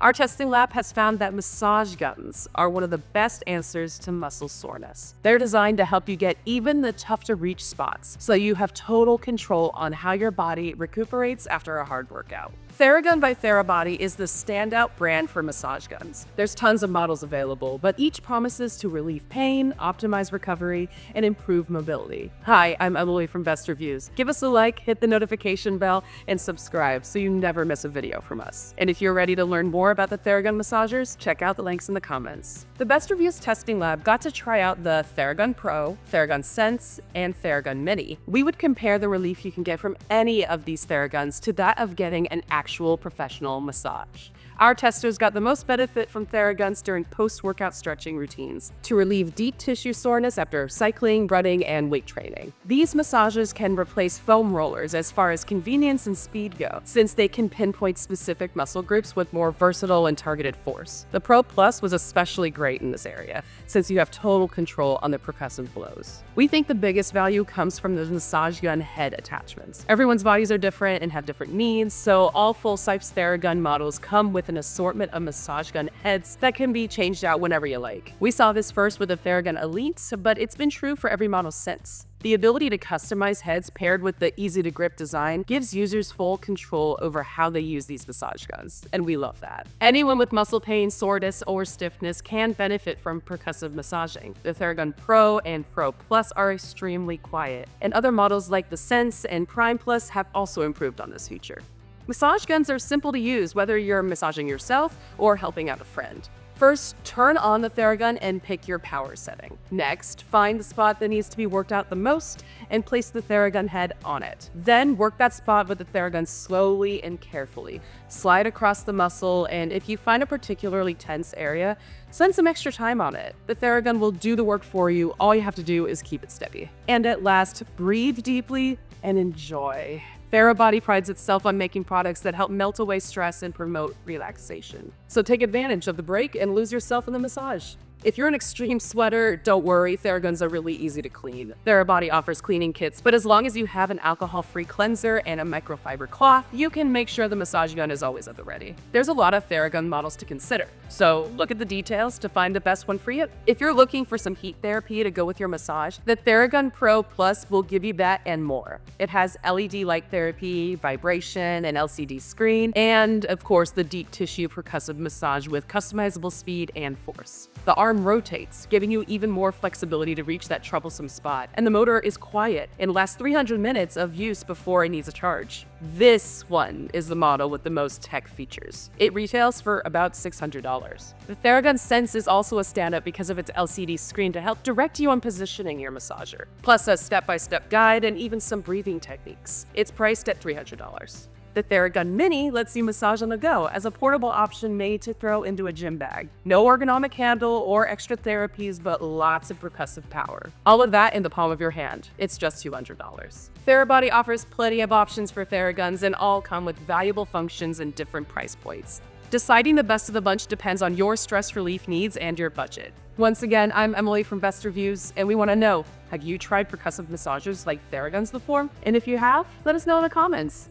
Our testing lab has found that massage guns are one of the best answers to muscle soreness. They're designed to help you get even the tough-to-reach spots, so you have total control on how your body recuperates after a hard workout. Theragun by Therabody is the standout brand for massage guns. There's tons of models available, but each promises to relieve pain, optimize recovery, and improve mobility. Hi, I'm Emily from Best Reviews. Give us a like, hit the notification bell, and subscribe so you never miss a video from us. And if you're ready to learn more about the Theragun massagers, check out the links in the comments. The Best Reviews testing lab got to try out the Theragun Pro, Theragun Sense, and Theragun Mini. We would compare the relief you can get from any of these Theraguns to that of getting an actual professional massage. Our testers got the most benefit from Theraguns during post-workout stretching routines to relieve deep tissue soreness after cycling, running, and weight training. These massages can replace foam rollers as far as convenience and speed go, since they can pinpoint specific muscle groups with more versatile and targeted force. The Pro Plus was especially great in this area, since you have total control on the percussive blows. We think the biggest value comes from the massage gun head attachments. Everyone's bodies are different and have different needs, so all full-size Theragun models come with an assortment of massage gun heads that can be changed out whenever you like. We saw this first with the Theragun Elite, but it's been true for every model since. The ability to customize heads paired with the easy-to-grip design gives users full control over how they use these massage guns, and we love that. Anyone with muscle pain, soreness, or stiffness can benefit from percussive massaging. The Theragun Pro and Pro Plus are extremely quiet, and other models like the Sense and Prime Plus have also improved on this feature. Massage guns are simple to use whether you're massaging yourself or helping out a friend. First, turn on the Theragun and pick your power setting. Next, find the spot that needs to be worked out the most and place the Theragun head on it. Then work that spot with the Theragun slowly and carefully. Slide across the muscle, and if you find a particularly tense area, spend some extra time on it. The Theragun will do the work for you. All you have to do is keep it steady. And at last, breathe deeply and enjoy. Therabody prides itself on making products that help melt away stress and promote relaxation. So take advantage of the break and lose yourself in the massage. If you're an extreme sweater, don't worry, Theraguns are really easy to clean. Therabody offers cleaning kits, but as long as you have an alcohol-free cleanser and a microfiber cloth, you can make sure the massage gun is always at the ready. There's a lot of Theragun models to consider, so look at the details to find the best one for you. If you're looking for some heat therapy to go with your massage, the Theragun Pro Plus will give you that and more. It has LED light therapy, vibration, an LCD screen, and of course the deep tissue percussive massage with customizable speed and force. The arm rotates, giving you even more flexibility to reach that troublesome spot. And the motor is quiet and lasts 300 minutes of use before it needs a charge. This one is the model with the most tech features. It retails for about $600. The Theragun Sense is also a standout because of its LCD screen to help direct you on positioning your massager, plus a step-by-step guide and even some breathing techniques. It's priced at $300. The Theragun Mini lets you massage on the go as a portable option made to throw into a gym bag. No ergonomic handle or extra therapies, but lots of percussive power. All of that in the palm of your hand. It's just $200. Therabody offers plenty of options for Theraguns and all come with valuable functions and different price points. Deciding the best of the bunch depends on your stress relief needs and your budget. Once again, I'm Emily from Best Reviews, and we want to know, have you tried percussive massagers like Theraguns before? And if you have, let us know in the comments.